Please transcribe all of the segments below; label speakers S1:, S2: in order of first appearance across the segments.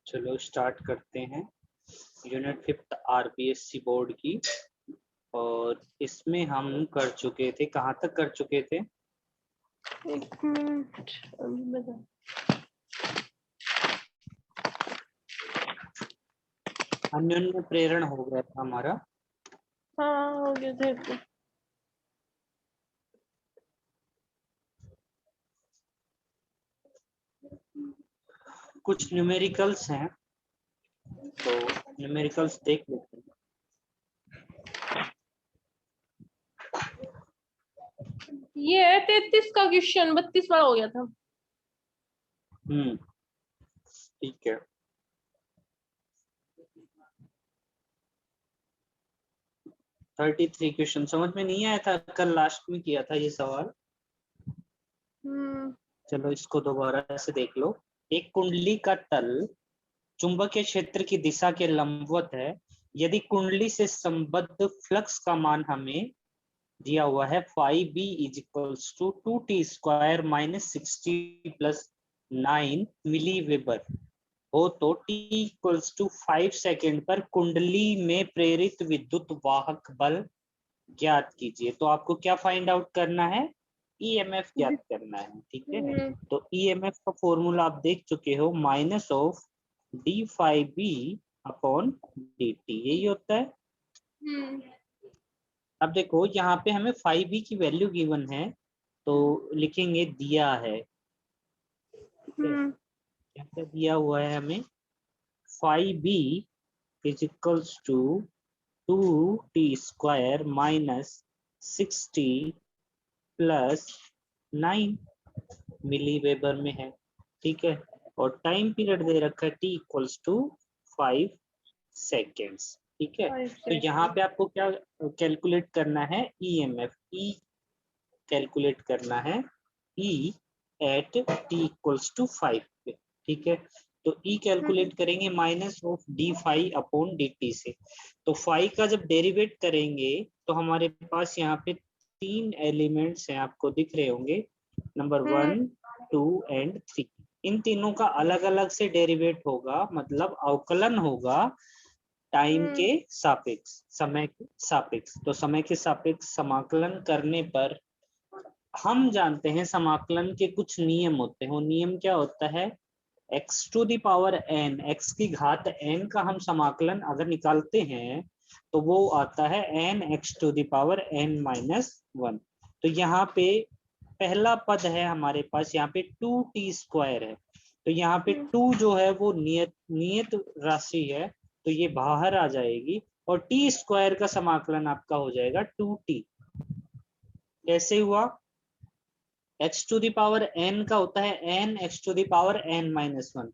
S1: चलो स्टार्ट करते हैं यूनिट 5 आरबीएससी बोर्ड की। और इसमें हम कर चुके थे, कहाँ तक कर चुके थे?
S2: एक मिनट अभी बता।
S1: अन्योन्य प्रेरण हो गया था हमारा।
S2: हाँ हो गया था।
S1: कुछ न्यूमेरिकल्स हैं, तो न्यूमेरिकल्स देख लेते हैं।
S2: ये है 33 का क्वेश्चन, 32 वाला हो गया था।
S1: ठीक है। थर्टी 33 क्वेश्चन समझ में नहीं आया था, कल लास्ट में किया था ये सवाल। चलो इसको दोबारा से देख लो। एक कुंडली का तल चुंबकीय क्षेत्र की दिशा के लंबवत है। यदि कुंडली से संबद्ध फ्लक्स का मान हमें दिया हुआ है 5b = 2t² - 60 + 9 मिली वेबर हो, तो t = 5 सेकेंड पर कुंडली में प्रेरित विद्युत वाहक बल ज्ञात कीजिए। तो आपको क्या फाइंड आउट करना है? ईएमएफ ज्ञात करना है। ठीक है, तो ईएमएफ का फॉर्मूला आप देख चुके हो, -d∅b/dt, यही होता है। अब देखो यहाँ पे हमें 5b की वैल्यू गिवन है, तो लिखेंगे दिया है। क्या क्या दिया हुआ है हमें? 5b = 2t² - 60 + 9 मिली वेबर में है। ठीक है, और टाइम पीरियड दे रखा है t = 5 सेकेंड्स। ठीक है, तो यहाँ पे आपको क्या कैलकुलेट करना है? ईएमएफ। ई कैलकुलेट करना है, E at t = 5 पे। ठीक है, तो E कैलकुलेट करेंगे -d∅/dt से। तो फाई का जब डेरिवेट करेंगे तो हमारे पास यहाँ पे 3 एलिमेंट्स हैं, आपको दिख रहे होंगे, नंबर 1, 2 एंड 3। इन तीनों का अलग अलग से डेरिवेट होगा, मतलब अवकलन होगा टाइम के सापेक्ष, समय के सापेक्ष। तो समय के सापेक्ष समाकलन करने पर हम जानते हैं समाकलन के कुछ नियम होते हैं। वो नियम क्या होता है? x⁴n, x की घात n का हम समाकलन अगर निकालते हैं तो वो आता है nx⁴n - 1। तो यहाँ पे पहला पद है हमारे पास, यहाँ पे 2t² है, तो यहाँ पे 2 जो है वो नियत राशि है, तो ये बाहर आ जाएगी, और t² का समाकलन आपका हो जाएगा 2t। कैसे हुआ? x⁴n का होता है nx⁴n - 1,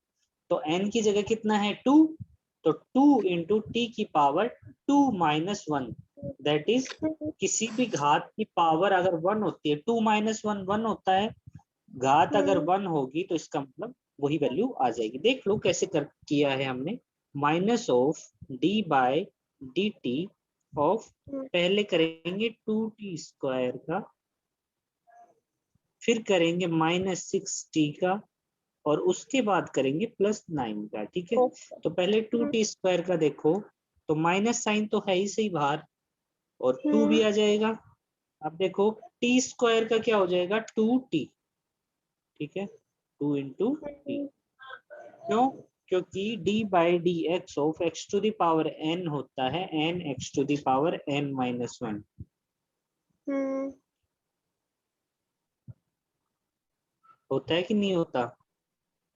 S1: तो n की जगह कितना है? 2, तो 2 × t⁻2 - 1, दैट इज किसी भी घात की पावर अगर 1 होती है, 2 - 1 1 होता है, घात अगर 1 होगी तो इसका मतलब वही वैल्यू आ जाएगी। देख लो कैसे किया है हमने। -d/dt ऑफ, पहले करेंगे 2t² का, फिर करेंगे -6t का, और उसके बाद करेंगे +9 का। ठीक है, तो पहले 2t² का देखो, तो माइनस साइन तो है ही सही बाहर, और 2 भी आ जाएगा। अब देखो t² का क्या हो जाएगा? 2t। ठीक है, 2 × t। क्यों? क्योंकि d/dx ऑफ x⁴n होता है nx⁴n - 1। होता है कि नहीं होता?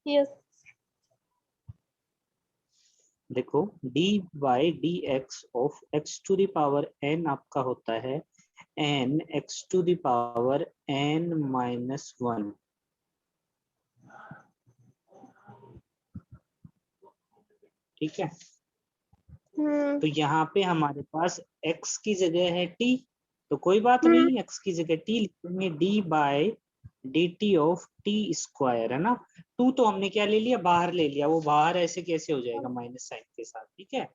S2: यस।
S1: देखो d/dx ऑफ x⁴n आपका होता है nx⁴n - 1। ठीक है, तो यहाँ पे हमारे पास x की जगह है t, तो कोई बात नहीं, x की जगह t लिखेंगे, d/dt ऑफ t², है ना। 2 तो हमने क्या ले लिया? बाहर ले लिया, वो बाहर ऐसे कैसे हो जाएगा? माइनस साइन के साथ। ठीक है,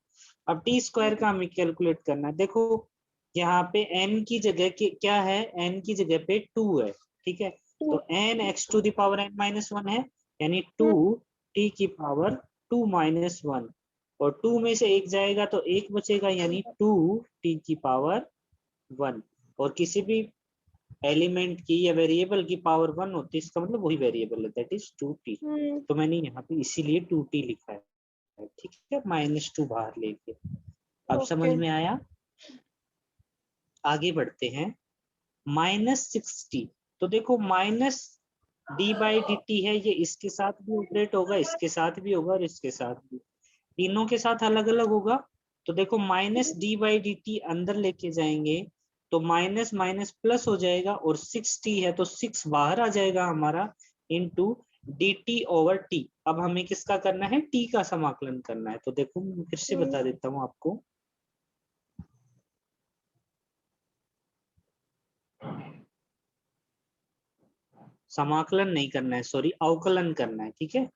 S1: अब t² का हमें कैलकुलेट करना है। देखो यहाँ पे n की जगह क्या है? n की जगह पे 2 है। ठीक है, तो nx⁴n - 1 है, यानी 2t⁻2 2 माइनस 1, और 2 में से 1 जाएगा तो 1 बचेगा, यानी 2t की पावर 1। और किसी भी एलिमेंट की या वेरिएबल की पावर 1 होती है, इसका मतलब वही वेरिएबल है, दैट इज 2t। तो मैंने यहाँ पे इसीलिए 2t लिखा है, ठीक है, -2 बाहर लेके। अब समझ
S2: ओके।
S1: में आया? आगे बढ़ते हैं। -60, तो देखो माइनस d/dt है, ये इसके साथ भी ऑपरेट होगा, इसके साथ भी होगा, और इसके साथ भी, तीनों के साथ अलग अलग होगा। तो देखो -d/dt अंदर लेके जाएंगे तो माइनस माइनस प्लस हो जाएगा, और 6t है तो 6 बाहर आ जाएगा हमारा, इंटू dt/t। अब हमें किसका करना है? t का समाकलन करना है। तो देखो मैं फिर से बता देता हूँ आपको। समाकलन नहीं करना है, सॉरी, अवकलन करना है, ठीक है।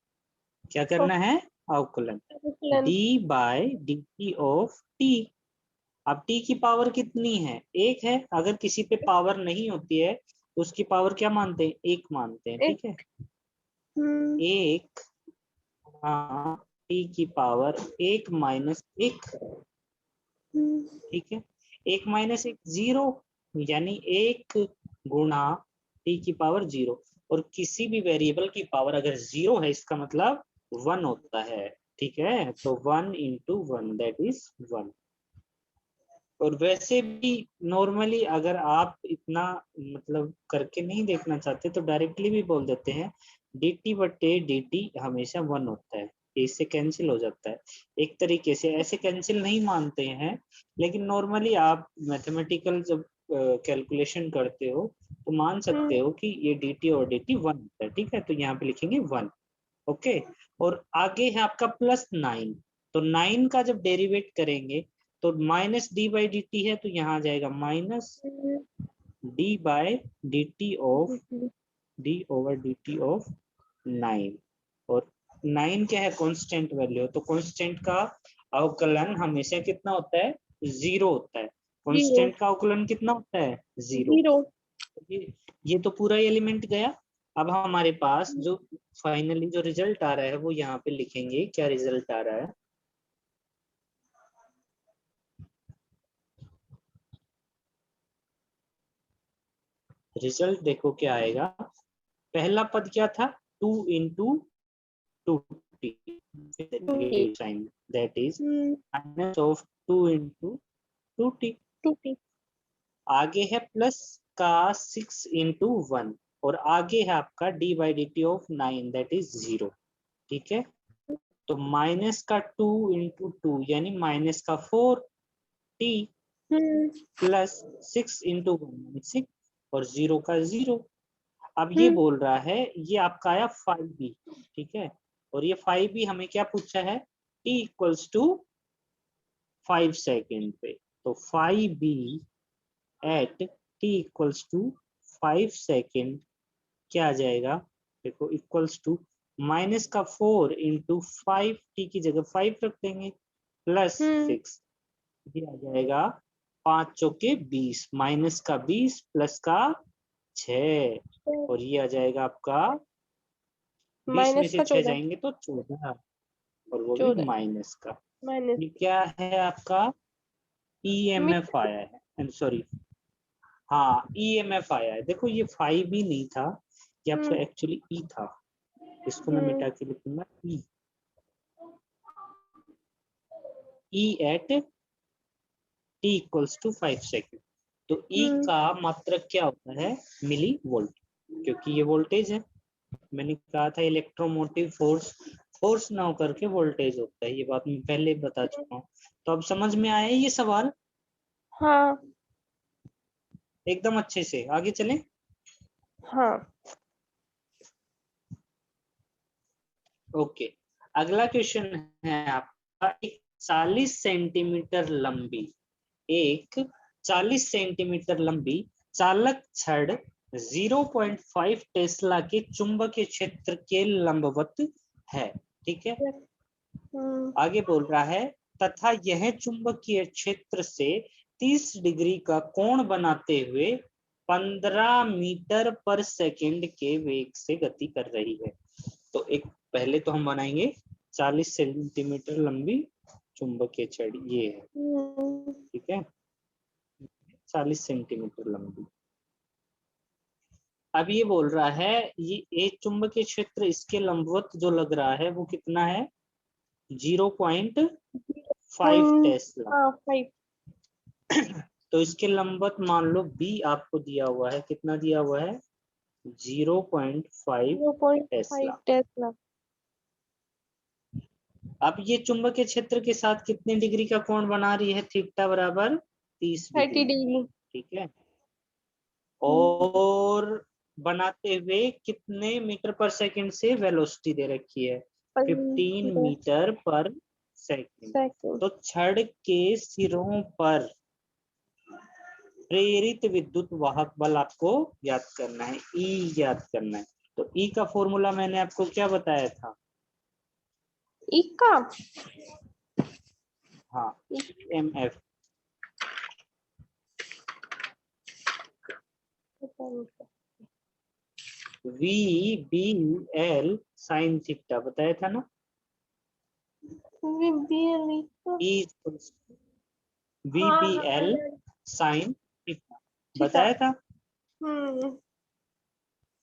S1: क्या करना है? अवकलन। d/dt/t। अब t की पावर कितनी है? 1 है। अगर किसी पे पावर नहीं होती है तो उसकी पावर क्या मानते हैं? 1 मानते हैं, ठीक है। 1 t की पावर 1 माइनस 1, ठीक है। 1 माइनस 1 0, यानी 1 गुणा t की पावर 0। और किसी भी वेरिएबल की पावर अगर 0 है, इसका मतलब 1 होता है, ठीक है। तो 1 इंटू 1 दैट इज 1। और वैसे भी नॉर्मली अगर आप इतना मतलब करके नहीं देखना चाहते तो डायरेक्टली भी बोल देते हैं dt/dt हमेशा 1 होता है, इससे कैंसिल हो जाता है। एक तरीके से ऐसे कैंसिल नहीं मानते हैं, लेकिन नॉर्मली आप मैथमेटिकल जब कैलकुलेशन करते हो तो मान सकते हो कि ये dt और dt 1 होता है, ठीक है। तो यहाँ पे लिखेंगे 1, ओके। और आगे है आपका +9, तो 9 का जब डेरिवेट करेंगे तो -d/dt है, तो यहाँ आ जाएगा -d/dt ऑफ d/dt ऑफ 9। और 9 क्या है? Constant value. तो कांस्टेंट का अवकलन हमेशा कितना होता है? 0 होता है। कांस्टेंट का अवकलन कितना होता है? 0। ये तो पूरा एलिमेंट गया। अब हमारे पास जो फाइनली जो रिजल्ट आ रहा है वो यहाँ पे लिखेंगे। क्या रिजल्ट आ रहा है? रिजल्ट देखो क्या आएगा। पहला पद क्या था? 2 into 2t, sine, that is minus of 2 into 2t। आगे है प्लस का 6 इंटू 1, और आगे है आपका d/dt ऑफ 9 दैट इज 0, ठीक है। तो माइनस का 2 इंटू 2 यानी माइनस का 4t प्लस 6 इंटू 1 6, और 0 का 0। अब ये बोल रहा है, ये आपका आया 5b, ठीक है। और ये 5b हमें क्या पूछा है? t इक्वल्स टू 5 सेकेंड पे। तो 5b at t equals to 5 second क्या आ जाएगा? देखो इक्वल्स टू माइनस का 4 इंटू 5, टी की जगह 5 रख देंगे, प्लस 6, ये आ जाएगा 5 चौके 20, माइनस का 20 प्लस का 6, और ये आ जाएगा आपका 20 में से 6 जाएंगे तो 14, और वो भी माइनस का। ये क्या है आपका? ईएमएफ आया है, सॉरी, हाँ ईएमएफ आया है। देखो ये 5 भी नहीं था, ये आपका एक्चुअली ई था। इसको मैं मिटा के लिखूंगा E at T equals to 5 second. तो ई का मात्रक क्या होता है? मिली वोल्ट, क्योंकि ये वोल्टेज है। मैंने कहा था इलेक्ट्रोमोटिव फोर्स ना होकर के वोल्टेज होता है, ये बात मैं पहले बता चुका हूँ। तो अब समझ में आया ये सवाल?
S2: हाँ।
S1: एकदम अच्छे से आगे चलें।
S2: हाँ।
S1: ओके, अगला क्वेश्चन है आपका। एक 40 सेंटीमीटर लंबी एक 40 सेंटीमीटर लंबी चालक छड़ 0.5 टेस्ला के चुंबकीय क्षेत्र के लंबवत है, ठीक है। आगे बोल रहा है, तथा यह चुंबकीय क्षेत्र से 30 डिग्री का कोण बनाते हुए 15 मीटर पर सेकंड के वेग से गति कर रही है। तो एक पहले तो हम बनाएंगे 40 सेंटीमीटर लंबी चुंबकीय छड़ी ये है, ठीक है, 40 सेंटीमीटर लंबी। अब ये बोल रहा है ये एक चुंबकीय क्षेत्र इसके लंबवत जो लग रहा है वो कितना है, 0.5 टेस्ला।
S2: 5
S1: तो इसके लंबवत मान लो बी आपको दिया हुआ है, कितना दिया हुआ है, 0.5 टेस्ला।
S2: टेस्ला।
S1: अब ये चुंबकीय क्षेत्र के साथ कितने डिग्री का कोण बना रही है, थीटा बराबर 30
S2: 30
S1: डिग्री,
S2: डिग्री।
S1: ठीक है। और बनाते हुए कितने मीटर पर सेकंड से वेलोसिटी दे रखी है, 15 मीटर पर सेकंड। तो छड़ के सिरों पर प्रेरित विद्युत वाहक बल आपको याद करना है, ई याद करना है। तो ई का फॉर्मूला मैंने आपको क्या बताया था,
S2: ई का,
S1: हाँ, EMF, VBL साइन थीटा बताया था ना, VBL साइन थीटा बताया था।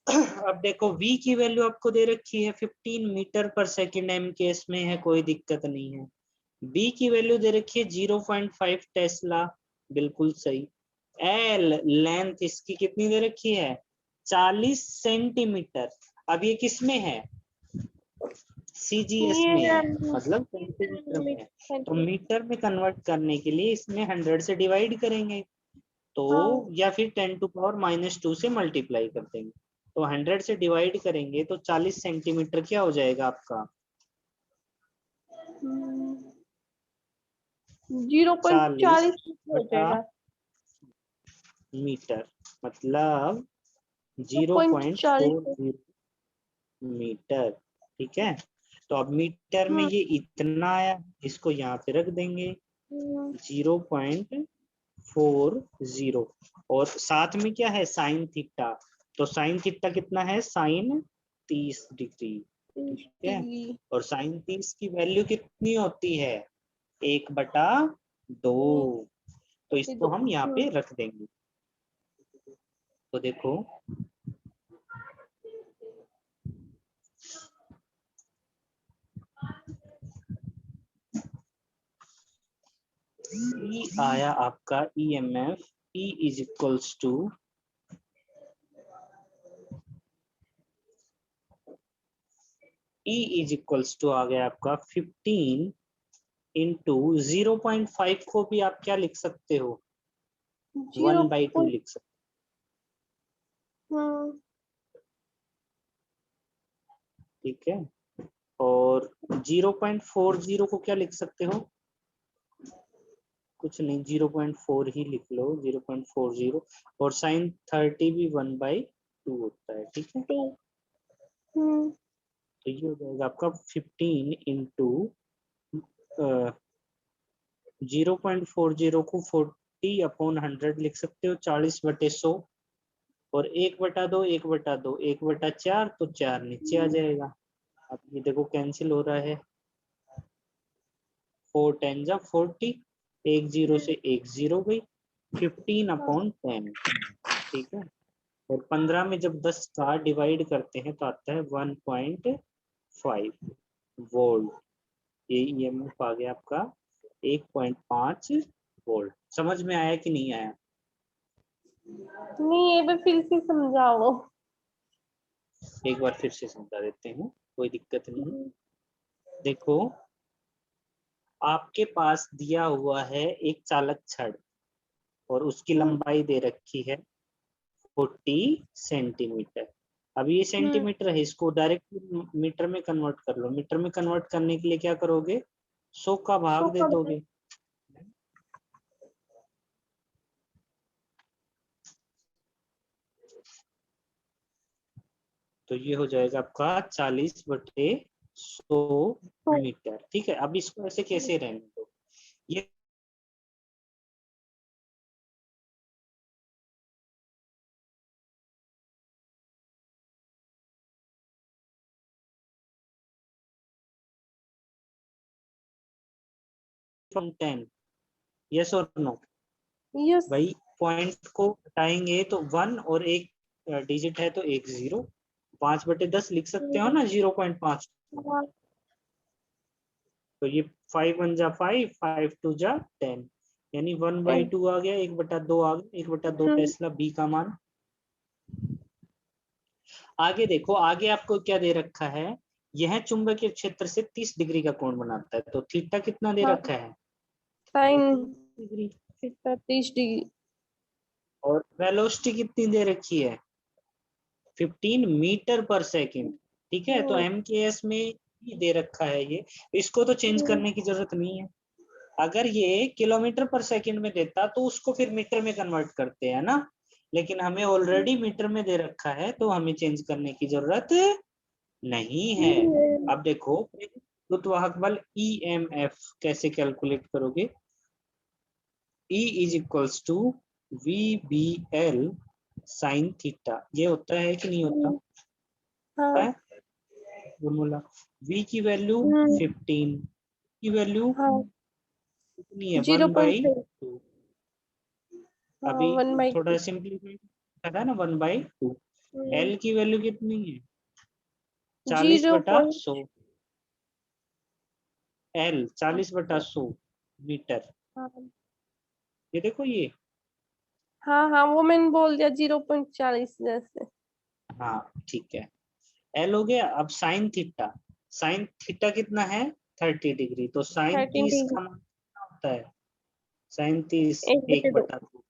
S1: अब देखो v की वैल्यू आपको दे रखी है 15 मीटर पर सेकंड, एम केस में है, कोई दिक्कत नहीं है। b की वैल्यू दे रखी है 0.5 टेस्ला, बिल्कुल सही। l लेंथ इसकी कितनी दे रखी है, 40 सेंटीमीटर। अब ये किस में है, CGS में है, मतलब सेंटीमीटर में है। तो मीटर में कन्वर्ट करने के लिए इसमें 100 से डिवाइड करेंगे, तो या फिर 10⁻⁻2 से मल्टीप्लाई कर देंगे। तो 100 से डिवाइड करेंगे तो 40 सेंटीमीटर क्या हो जाएगा आपका,
S2: 0.40 हो जाएगा,
S1: मीटर, मतलब
S2: 0.40
S1: 0.40 मीटर, ठीक है। तो अब मीटर में ये इतना आया, इसको यहाँ पे रख देंगे 0.40, और साथ में क्या है, साइन थीटा। तो साइन थीटा कितना है, साइन 30 डिग्री, ठीक है। और साइन 30 की वैल्यू कितनी होती है, 1/2। तो इसको हम यहाँ पे रख देंगे। तो देखो ई आया आपका EMF, E is equals to आ गया आपका 15 इंटू 0.5 को भी आप क्या लिख सकते हो, 1/2 लिख सकते हो, ठीक है। और 0.40 को क्या लिख सकते हो, कुछ नहीं, 0.4 ही लिख लो, 0.40। और साइन 30 भी 1/2 होता है, ठीक है। तो ये हो जाएगा आपका 15 इंटू 0.40 को 40/100 लिख सकते हो, 40/100। और 1/2, 1/2, 1/4, तो 4 नीचे आ जाएगा। अब ये देखो कैंसिल हो रहा है, 4 10 जा 40, 1 0 से 1 0 गई, 15/10, ठीक है। और 15 में जब 10 का डिवाइड करते हैं तो आता है 1.5 वोल्ट। ये EMF आ गया आपका 1.5 वोल्ट। समझ में आया कि नहीं आया,
S2: नहीं, ये फिर से समझाओ।
S1: एक बार फिर से समझा देते हैं, कोई दिक्कत नहीं। देखो आपके पास दिया हुआ है एक चालक छड़, और उसकी लंबाई दे रखी है 40 सेंटीमीटर। अब ये सेंटीमीटर है, इसको डायरेक्ट मीटर में कन्वर्ट कर लो। मीटर में कन्वर्ट करने के लिए क्या करोगे, 100 का भाग दे दोगे। तो ये हो जाएगा आपका 40/100 मीटर, ठीक है। अब इसको ऐसे कैसे रहने दो, ये फ्रॉम 10? यस और नो?
S2: यस।
S1: भाई पॉइंट को हटाएंगे तो 1 और एक डिजिट है तो एक 0, 5/10 लिख सकते हो ना 0.5। तो ये 5 1 जा 5, 5 2 जा 10, यानी 1/2 आ गया, 1/2 आ गया, 1/2 टेस्ला बी का मान। आगे देखो, आगे आपको क्या दे रखा है, यह चुंबकीय क्षेत्र से 30 डिग्री का कोण बनाता है, तो थीटा कितना दे रखा है?
S2: Sine
S1: 30 degree.
S2: 30 डिग्री।
S1: और वेलोसिटी कितनी दे रखी है? 15 मीटर पर सेकंड। ठीक है, तो MKS में ही दे रखा है ये, इसको तो चेंज करने की जरूरत नहीं है। अगर ये किलोमीटर पर सेकंड में देता तो उसको फिर मीटर में कन्वर्ट करते हैं ना, लेकिन हमें ऑलरेडी मीटर में दे रखा है तो हमें चेंज करने की जरूरत नहीं है। अब देखो गुरुत्वाकर्षण बल EMF कैसे कैलकुलेट करोगे? E is equals to VBL sine theta. ये होता है कि नहीं होता?
S2: हाँ।
S1: फॉर्मूला V की वैल्यू 15 की वैल्यू कितनी है? 1/2। अभी
S2: 1/2।
S1: थोड़ा सिंपलीफाई था ना, 1/2। L की वैल्यू कितनी है? 40/100। L 40/100 meter. ये देखो ये,
S2: हाँ हाँ, वो मैंने बोल दिया 0.40 जैसे।
S1: हाँ ठीक है। L हो गया। अब साइन थीटा, साइन थीटा कितना है? 30 डिग्री। तो साइन
S2: 13
S1: 30
S2: डिग्री।
S1: का मान कितना होता है? साइन 30
S2: 1/2।
S1: 1/2।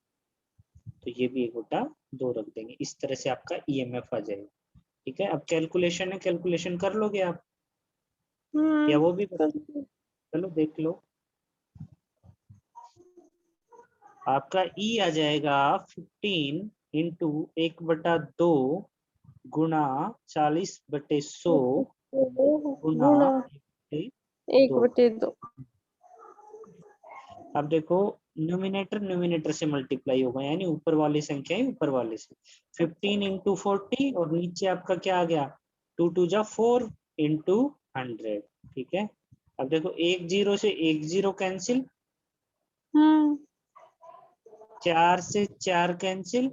S1: तो ये भी 1/2 रख देंगे, इस तरह से आपका EMF आ जाएगा। ठीक है, अब कैलकुलेशन है, कैलकुलेशन कर लोगे आप या वो भी? चलो देख लो, आपका E आ जाएगा 15 इंटू 1/2 गुणा 40/100 गुणा
S2: गुणा
S1: 1/2।
S2: 1/2।
S1: अब देखो, न्यूमिनेटर न्यूमिनेटर से मल्टीप्लाई होगा, यानी ऊपर वाली संख्या है ऊपर वाले से। 15 इंटू 40 और नीचे आपका क्या आ गया? 2 2 जा 4 इंटू 100। ठीक है, अब देखो एक 0 से एक 0 कैंसिल, 4 से 4 कैंसिल,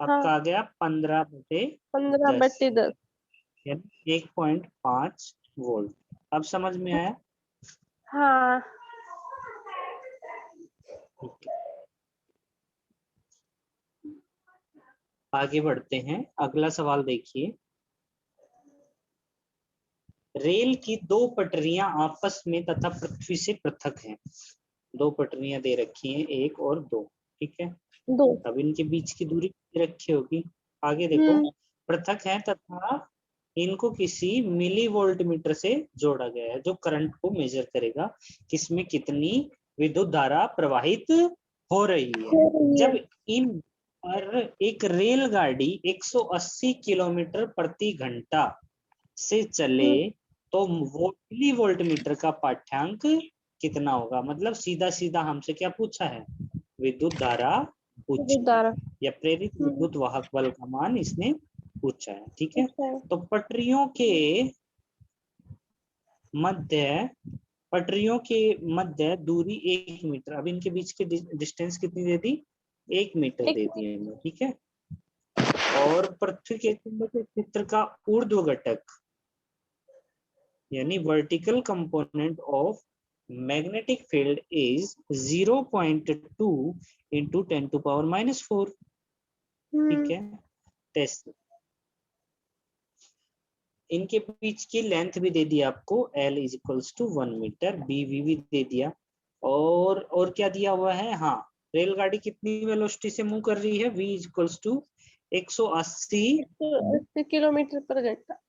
S1: आपका आ गया 15/10,
S2: 15/10।
S1: यानी 1.5 वोल्ट। अब समझ में आया?
S2: हाँ।
S1: ठीक है, आगे बढ़ते हैं, अगला सवाल देखिए। रेल की 2 पटरियां आपस में तथा पृथ्वी से पृथक हैं। 2 पटरियां दे रखी हैं, 1 और 2। ठीक है,
S2: 2।
S1: अब इनके बीच की दूरी दे रखी होगी। आगे देखो, पृथक है तथा इनको किसी मिली वोल्ट मीटर से जोड़ा गया है, जो करंट को मेजर करेगा किसमें कितनी विद्युत धारा प्रवाहित हो रही है। जब इन पर एक रेलगाड़ी 180 किलोमीटर प्रति घंटा से चले तो मिली वोल्ट मीटर का पाठ्यांक कितना होगा? मतलब सीधा सीधा हमसे क्या पूछा है? विद्युत धारा पूछी है, या प्रेरित विद्युत वाहक बल का मान इसने पूछा है। ठीक है, तो पटरियों के मध्य दूरी 1 मीटर। अब इनके बीच की डिस्टेंस कितनी दे दी? 1 मीटर दे दी है। ठीक है, और पृथ्वी के चुंबकीय क्षेत्र का ऊर्ध्व घटक यानी vertical component of magnetic field is 0.2 into 10⁻⁻⁴। ठीक है, टेस्ट। इनके बीच की लेंथ भी दे दिया आपको, L is equals to 1 meter, BV भी दे दिया। और क्या दिया हुआ है? हाँ, रेलगाड़ी कितनी वेलोसिटी से मूव कर रही है? V is equals to 180
S2: kilometer पर घंटा।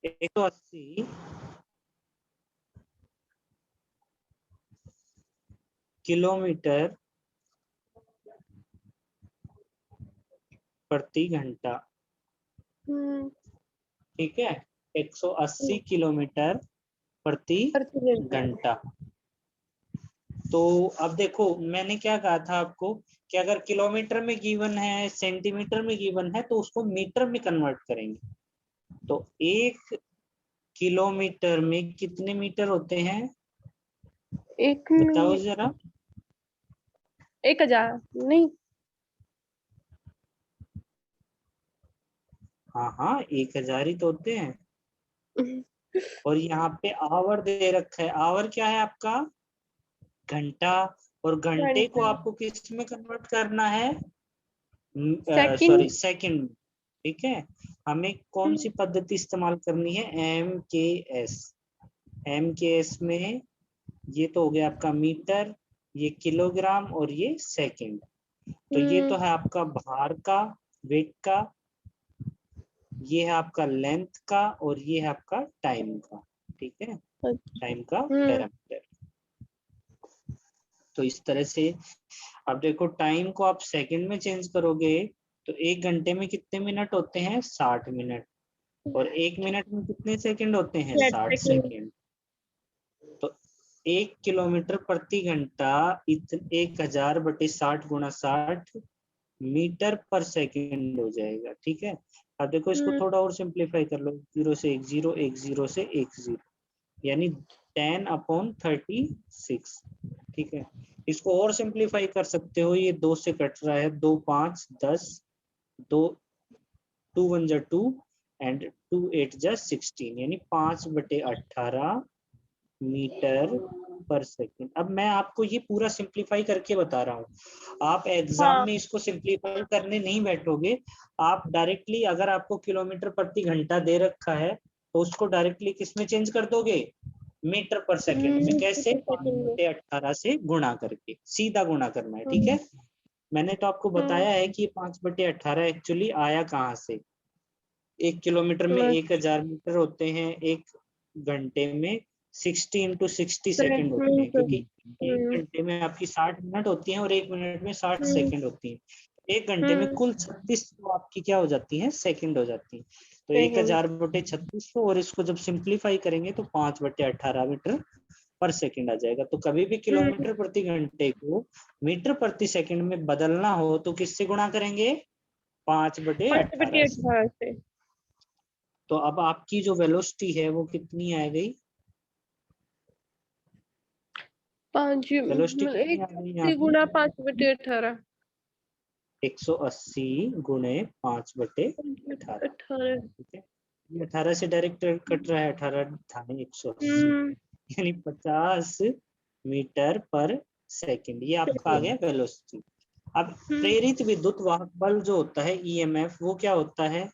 S1: 180 किलोमीटर प्रति घंटा। ठीक है, 180 किलोमीटर प्रति घंटा। तो अब देखो, मैंने क्या कहा था आपको कि अगर किलोमीटर में गिवन है, सेंटीमीटर में गिवन है, तो उसको मीटर में कन्वर्ट करेंगे। तो 1 किलोमीटर में कितने मीटर होते हैं?
S2: एक
S1: बताओ जरा।
S2: 1000 नहीं।
S1: हाँ हाँ, 1000 ही तो होते हैं। और यहाँ पे आवर दे रखा है। आवर क्या है आपका? घंटा। और घंटे को आपको किस में कन्वर्ट करना है?
S2: सेकंड।
S1: Sorry, second. ठीक है। हमें कौन सी पद्धति इस्तेमाल करनी है? MKS। MKS में ये तो हो गया आपका मीटर, ये किलोग्राम और ये सेकंड। तो ये तो है आपका भार का, वेट का, ये है आपका लेंथ का, और ये है आपका टाइम का। ठीक है, टाइम का पैरामीटर। तो इस तरह से अब देखो, टाइम को आप सेकंड में चेंज करोगे तो 1 घंटे में कितने मिनट होते हैं? 60 मिनट। और 1 मिनट में कितने सेकंड होते हैं? 60 सेकंड। तो 1 किलोमीटर प्रति घंटा 1000/60 × 60 मीटर पर सेकंड हो जाएगा। ठीक है। अब देखो, इसको थोड़ा और सिंप्लीफाई कर लो। 0 से 1 0, 1 0 से 1 0, यानी 10/36। ठीक है। इसको और सिंप्लीफाई कर सकते हो। ये 2 से कट रहा है, 2 5 10, 2 2 1 जा 2 एंड 2 8 जा 16, यानी 5/18 मीटर पर सेकंड। अब मैं आपको ये पूरा सिंप्लीफाई करके बता रहा हूँ। आप एग्जाम में इसको सिंप्लीफाई करने नहीं बैठोगे। आप डायरेक्टली, अगर आपको किलोमीटर प्रति घंटा दे रखा है तो उसको डायरेक्टली किस में चेंज कर दोगे? मीटर पर सेकंड में। कैसे? 5/18 से गुणा करके, सीधा गुणा करना है। ठीक है। मैंने तो आपको बताया है कि 5/18 एक्चुअली आया कहाँ से। 1 किलोमीटर में 1000 मीटर होते हैं, 1 घंटे में 60 × 60 सेकंड होते हैं, क्योंकि 1 घंटे में आपकी 60 मिनट होती हैं और 1 मिनट में 60 सेकंड होती हैं। 1 घंटे में कुल 36 तो आपकी क्या हो जाती है? सेकंड हो जाती है। तो 1000/36, और इसको जब सिंप्लीफाई करेंगे तो 5/18 मीटर पर सेकंड आ जाएगा। तो कभी भी किलोमीटर प्रति घंटे को मीटर प्रति सेकंड में बदलना हो तो किससे गुणा करेंगे? 5/18 से। तो अब आपकी जो वेलोसिटी है वो कितनी आ गई?
S2: 5
S1: वेलोसिटी कितनी आ गई यहाँ पे?
S2: गुणा 5/18।
S1: 180 × 5/18। ठीक है। ये 18 से डायरेक्ट कट रहा है, 18 थाने 180, यानी 50 मीटर पर सेकंड। ये आपका आ गया वेलोसिटी। अब प्रेरित विद्युत वाहक बल जो होता है, EMF, वो क्या होता है?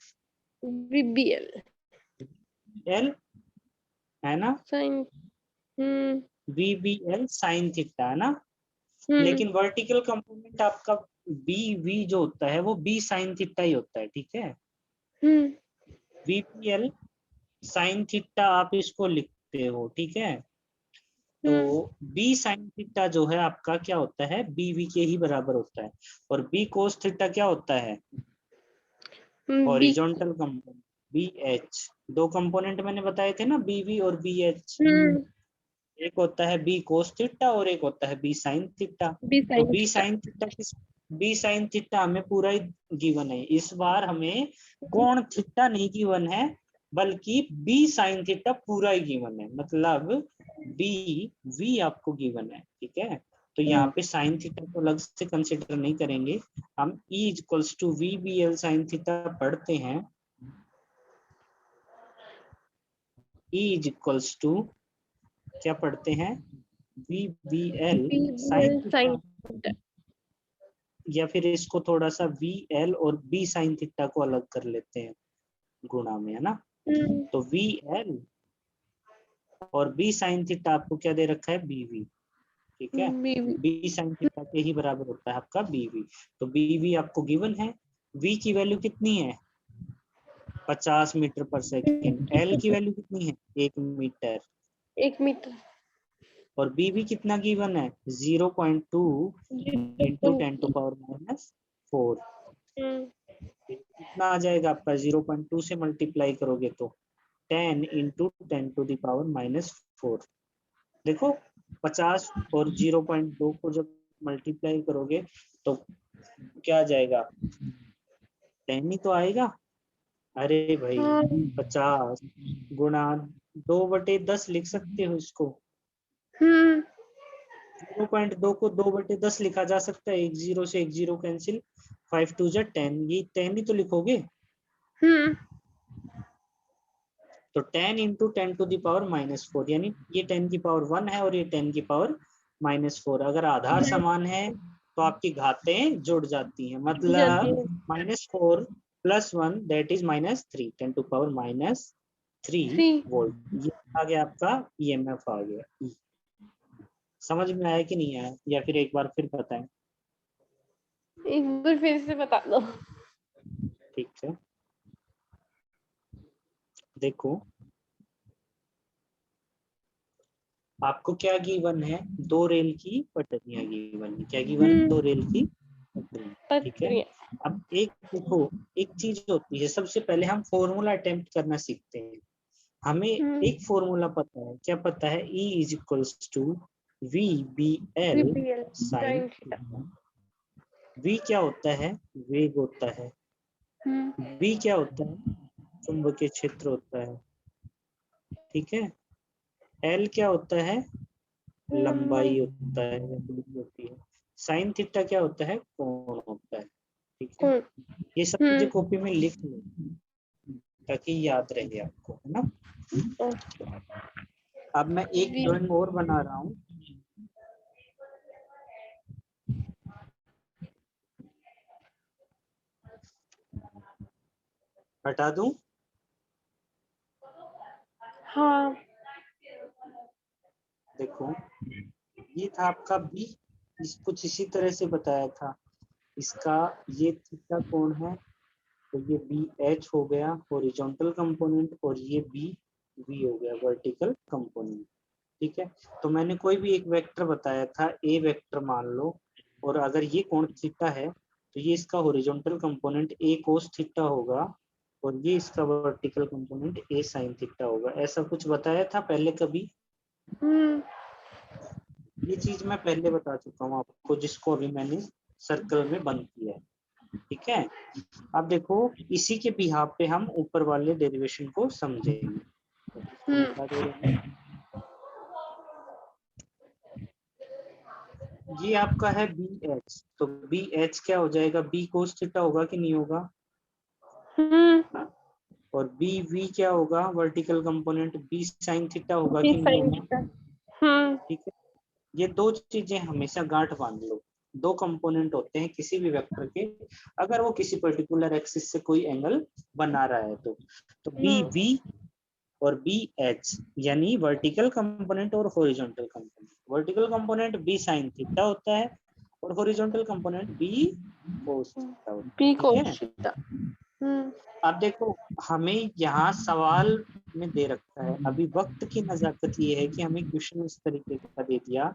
S2: VBL
S1: L है ना?
S2: साइन।
S1: VBL साइन थीटा है ना? लेकिन वर्टिकल कंपोनेंट आपका BV जो होता है वो B साइन थीटा ही होता है। ठीक है। VBL साइन थीटा आप इसको लिखते हो। ठीक है। तो B साइन थीटा जो है आपका क्या होता है? BV के ही बराबर होता है। और B कोस थीटा क्या होता है? Horizontal component, BH। 2 कंपोनेंट मैंने बताए थे ना, BV और BH। एक होता है B कोस थीटा और एक होता है B साइन थीटा। तो B साइन थीटा हमें पूरा ही गिवन है। इस बार हमें कोण थीटा नहीं गिवन है, बल्कि B साइन थीटा पूरा ही गिवन है। मतलब V आपको गिवन है। ठीक है। तो यहाँ पे साइन थीटा को अलग से कंसिडर नहीं करेंगे। हम E = VBL साइन थीटा पढ़ते हैं। E = क्या पढ़ते हैं? VBL sine theta. या फिर इसको थोड़ा सा VL और B साइन थीटा को अलग कर लेते हैं गुणा में, है ना? तो VL और B साइन थीटा आपको क्या दे रखा है? BV। ठीक है। B साइन थीटा के ही बराबर होता है आपका BV। तो BV आपको गिवन है। V की वैल्यू कितनी है? 50 मीटर पर सेकेंड। L की वैल्यू कितनी है? 1 मीटर।
S2: 1 मीटर।
S1: और BV कितना गिवन है? 0.2 × 10⁻⁴। कितना आ जाएगा आपका? 0.2 से मल्टीप्लाई करोगे तो 10 × 10⁻⁴। देखो, 50 और 0.2 को जब मल्टीप्लाई करोगे तो क्या आ जाएगा? 10 ही तो आएगा। अरे भाई
S2: हाँ
S1: 50 गुणा 2/10 लिख सकते हो इसको। 0.2 को 2/10 लिखा जा सकता है। एक जीरो से एक जीरो कैंसिल, 5 2 जा 10, ये 10 ही तो लिखोगे। तो 10 इंटू 10 टू द पावर -4, यानी ये 10 की पावर 1 है और ये 10 की पावर -4। अगर आधार समान है तो आपकी घातें जुड़ जाती हैं,
S2: जाती
S1: मतलब
S2: है।
S1: -4 + 1 that is -3, 10 to power -3
S2: 3
S1: volt. ये आ गया आपका ईएमएफ आ गया। समझ में आया कि नहीं आया, या फिर एक बार फिर बताएं।
S2: एक बार फिर से बता दो।
S1: ठीक है, देखो आपको क्या गिवन है, 2 रेल की पटरियां गिवन है। क्या गिवन है? 2 रेल की पटरियां। ठीक है,
S2: पत्रियां।
S1: अब एक देखो, एक चीज होती है, सबसे पहले हम फॉर्मूला अटेम्प्ट करना सीखते हैं। हमें एक फॉर्मूला पता है, क्या पता है? E is equals to VBL
S2: BPL
S1: sine
S2: sine theta.
S1: V क्या होता है? वेग होता है। B क्या होता है? चुंबकीय क्षेत्र होता है। ठीक है, L क्या होता है? लंबाई होता है या दूरी होती है। साइन थीटा क्या होता है? कोण होता है। ठीक है,
S2: कौन?
S1: ये सब चीजें कॉपी में लिख लो ताकि याद रहे आपको, है ना। अब मैं एक ड्राइंग और बना रहा हूँ। हटा दूं?
S2: हाँ
S1: देखो, ये था आपका बी, कुछ इसी तरह से बताया था। इसका ये थीटा कोण है, तो ये बी एच हो गया हॉरिजॉन्टल कंपोनेंट, और ये बी वी हो गया वर्टिकल कंपोनेंट। ठीक है, तो मैंने कोई भी एक वेक्टर बताया था, ए वेक्टर मान लो, और अगर ये कोण थीटा है तो ये इसका हॉरिजॉन्टल कंपोनेंट ए कोस थीटा होगा, और ये इसका वर्टिकल कंपोनेंट ए साइन थीटा होगा। ऐसा कुछ बताया था पहले कभी? ये चीज मैं पहले बता चुका हूँ आपको, जिसको अभी मैंने सर्कल में बंद किया है। ठीक है, अब देखो इसी के बिहाफ पे हम ऊपर वाले डेरिवेशन को समझेंगे। तो इसको मिटा दे रहे हैं। ये आपका है बी एच, तो बी एच क्या हो जाएगा? बी कोस थीटा होगा कि नहीं होगा? और बी वी क्या होगा? Vertical component B sine theta होगा कि नहीं
S2: साइन
S1: होगा?
S2: थीटा।
S1: ठीक है, ये दो चीजें हमेशा गांठ बांध लो। दो कंपोनेंट होते हैं किसी भी वेक्टर के, अगर वो किसी पर्टिकुलर एक्सिस से कोई एंगल बना रहा है तो बी वी और बी एच, यानी वर्टिकल कंपोनेंट और horizontal component. Vertical component B sine theta होता है और horizontal component B cos theta होता है।
S2: बी
S1: ठीक है,
S2: कोस थीटा।
S1: अब देखो हमें यहाँ सवाल में दे रखा है, अभी वक्त की नजाकत ये है कि हमें क्वेश्चन इस तरीके का दे दिया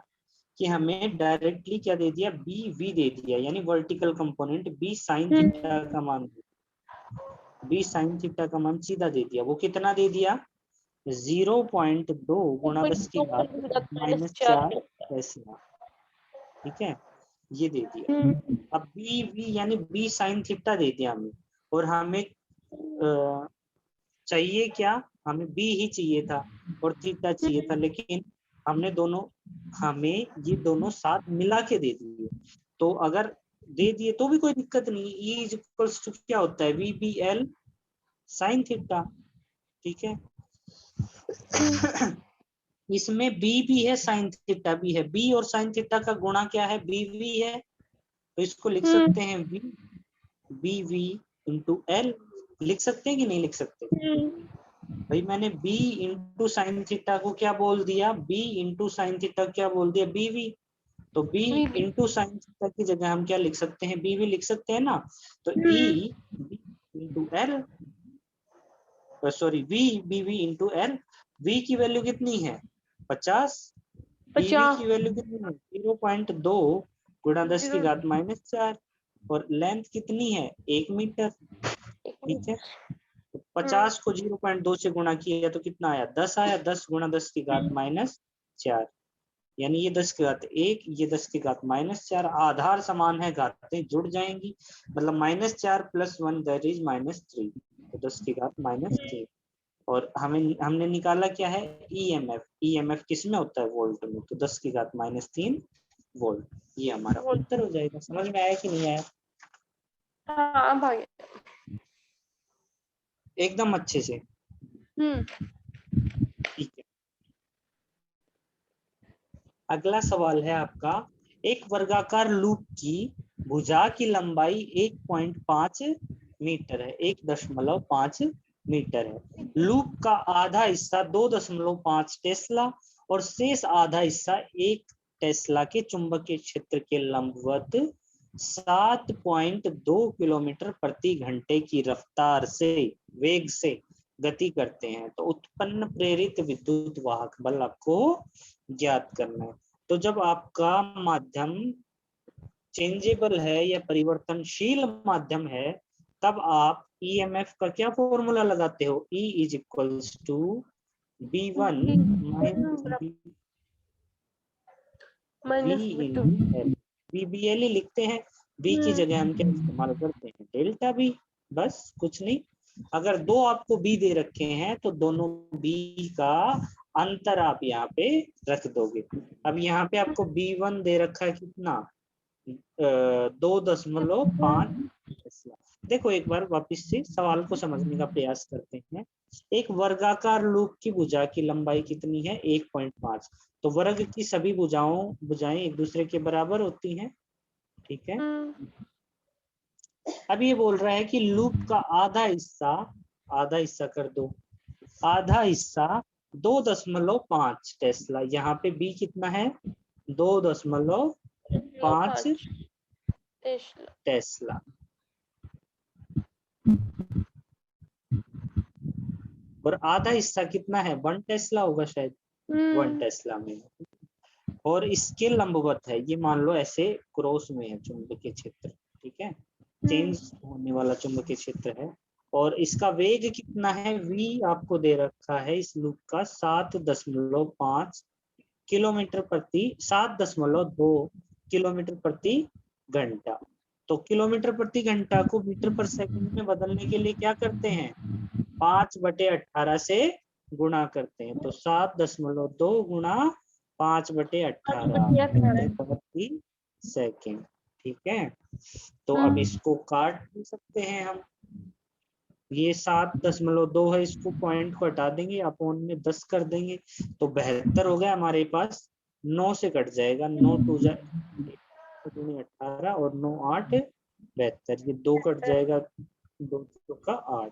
S1: कि हमें डायरेक्टली क्या दे दिया? बी वी दे दिया, यानी vertical component B sine theta का मान, बी साइन थीटा का मान सीधा दे दिया। वो कितना दे दिया? 0.2 गुणा 10 की घात -4 ऐसा। ठीक है, ये दे दिया। अब बी वी यानी बी साइन थीटा दे दिया हमें, और हमें चाहिए क्या? हमें बी ही चाहिए था और थीटा चाहिए था, लेकिन हमने दोनों, हमें ये दोनों साथ मिला के दे दिए। तो अगर दे दिए तो भी कोई दिक्कत नहीं। ई इज इक्वल्स टू क्या होता है? V B L sine theta. ठीक है, इसमें बी भी है साइन थीटा भी है, बी और साइन थीटा का गुणा क्या है? बी वी है, तो इसको लिख सकते हैं V B V into L. लिख सकते हैं कि नहीं लिख सकते? भाई मैंने b इंटू साइन थीटा को क्या बोल दिया? b इंटू साइन थीटा क्या बोल दिया? B V. तो b इंटू साइन थीटा की जगह हम क्या लिख सकते हैं? बी वी लिख सकते हैं ना। तो e into L, sorry v B V into L. v की वैल्यू कितनी है? 50। बी वी की वैल्यू कितनी है? 0.2 गुणा 10 की घात -4, और लेंथ कितनी है? 1 मीटर। ठीक है, 50 को 0.2 से गुणा किया तो कितना आया? 10 आया। 10 गुणा 10 की घात -4, यानी ये 10 की घात 1, ये 10 की घात -4। आधार समान है, घातें जुड़ जाएंगी, मतलब -4 + 1 दैट इज -3। तो 10 की घात -3। और हमने निकाला क्या है, ईएमएफ। ईएमएफ किस में होता है, वोल्ट में, तो 10 की घात -3 वोल्ट। ये हमारा उत्तर हो जाएगा। समझ में आया कि नहीं आया?
S2: हाँ भाई।
S1: एकदम अच्छे से। ठीक है, अगला सवाल है आपका, एक वर्गाकार लूप की भुजा की लंबाई 1.5 मीटर है, 1.5 मीटर है। लूप का आधा हिस्सा 2.5 टेस्ला और शेष आधा हिस्सा 1 टेस्ला के चुंबकीय क्षेत्र के लंबवत 7.2 किलोमीटर प्रति घंटे की रफ्तार से, वेग से गति करते हैं, तो उत्पन्न प्रेरित विद्युत वाहक बल आपको ज्ञात करना है। तो जब आपका माध्यम चेंजेबल है या परिवर्तनशील माध्यम है, तब आप ईएमएफ का क्या फॉर्मूला लगाते हो, E is equals to B1 minus V into L। BBL ही लिखते हैं, B की जगह हम क्या इस्तेमाल करते हैं, डेल्टा B, बस कुछ नहीं। अगर दो आपको B दे रखे हैं तो दोनों B का अंतर आप यहाँ पे रख दोगे। अब यहाँ पे आपको B1 दे रखा है कितना, 2.5 टेस्ला। देखो एक बार वापस से सवाल को समझने का प्रयास करते हैं। एक वर्गाकार लूप की भुजा की लंबाई कितनी है, 1.5। तो वर्ग की सभी भुजाएं एक दूसरे के बराबर होती हैं, ठीक है। अब ये बोल रहा है कि लूप का आधा हिस्सा कर दो, आधा हिस्सा 2.5 टेस्ला। यहाँ पे B कितना है, 2.5 टेस्ला। और आधा हिस्सा कितना है, 1 टेस्ला होगा शायद, 1 टेस्ला में। और इसके लंबवत है, ये मान लो ऐसे क्रॉस में है चुंबकीय क्षेत्र, ठीक है, चेंज होने वाला चुंबकीय क्षेत्र है। और इसका वेग कितना है, V आपको दे रखा है इस लूप का 7.5 किलोमीटर प्रति 7.2 किलोमीटर प्रति घंटा। तो किलोमीटर प्रति घंटा को मीटर पर सेकंड में बदलने के लिए क्या करते हैं, 5/18 से गुणा करते हैं। तो 7.2 गुणा 5/18 मीटर प्रति सेकंड, ठीक है। तो अब इसको काट भी सकते हैं हम, ये 7.2 है, इसको पॉइंट को हटा देंगे, अपॉन में 10 कर देंगे, तो 72 हो गया हमारे पास। 9 से कट जाएगा, 9 2 18 और 9 8 72, ये 2 कट जाएगा, 2 का 8,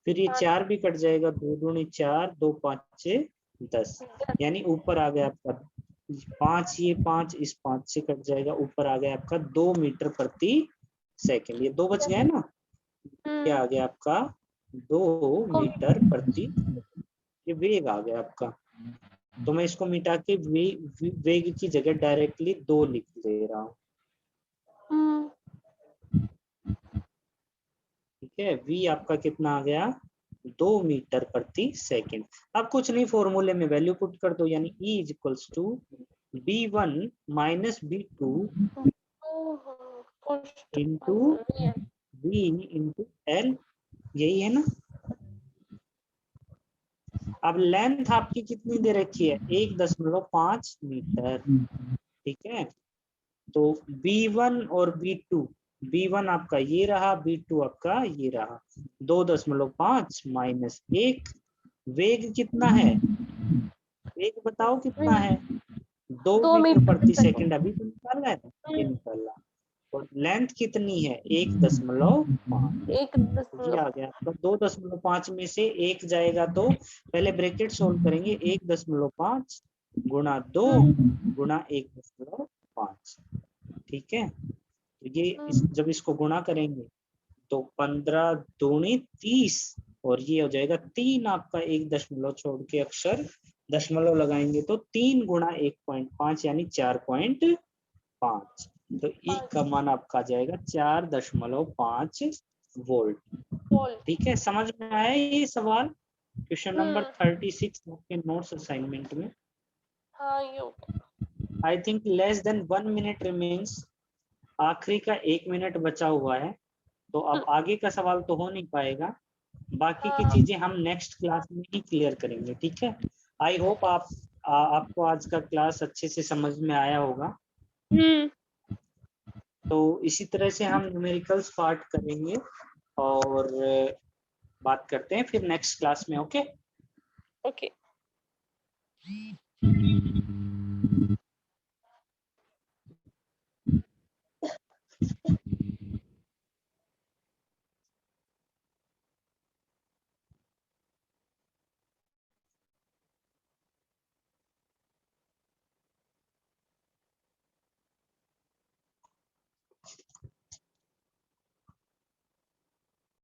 S1: फिर ये 4 भी कट जाएगा, 2 दूनी 4, 2 5 10, यानी ऊपर आ गया आपका 5, ये 5 इस 5 से कट जाएगा, ऊपर आ गया आपका 2 मीटर प्रति सेकंड। ये 2 बच गए ना, क्या आ गया आपका 2 मीटर प्रति, ये वेग आ गया आपका। तो मैं इसको मिटा के वेग की जगह डायरेक्टली 2 लिख दे रहा हूँ, ठीक है। V आपका कितना आ गया, 2 मीटर प्रति सेकंड। अब कुछ नहीं, फॉर्मूले में वैल्यू पुट कर दो, यानी E is equals to B1 minus B2 into V into L, यही है ना। अब लेंथ आपकी कितनी दे रखी है, 1.5 मीटर, ठीक है। तो B1 और B2, B1 आपका ये रहा, B2 आपका ये रहा, 2.5 माइनस 1। वेग कितना है, वेग बताओ कितना है, 2 मीटर प्रति सेकंड, अभी तो निकाला है, ये निकाला। और लेंथ कितनी है, 1.5, ये आ गया आपका। 2.5 में से 1 जाएगा तो पहले ब्रैकेट सोल्व करेंगे, 1.5 गुणा 2 गुणा 1.5, ठीक है। तो ये जब इसको गुणा करेंगे तो 15 दूनी 30, और ये हो जाएगा 3, आपका 1 दशमलव छोड़ के अक्षर दशमलव लगाएंगे तो 3 गुणा 1.5 यानी 4.5। तो ई का मान आपका जाएगा 4.5 वोल्ट, ठीक है। समझ में आया ये सवाल, क्वेश्चन नंबर 36 आपके नोट्स असाइनमेंट में। I think less than 1 minute remains, आखिरी का 1 मिनट बचा हुआ है, तो अब आगे का सवाल तो हो नहीं पाएगा, बाकी की चीजें हम नेक्स्ट क्लास में ही क्लियर करेंगे, ठीक है। आई होप आपको आज का क्लास अच्छे से समझ में आया होगा। तो इसी तरह से हम न्यूमेरिकल्स पार्ट करेंगे और बात करते हैं फिर नेक्स्ट क्लास में। Okay
S2: okay.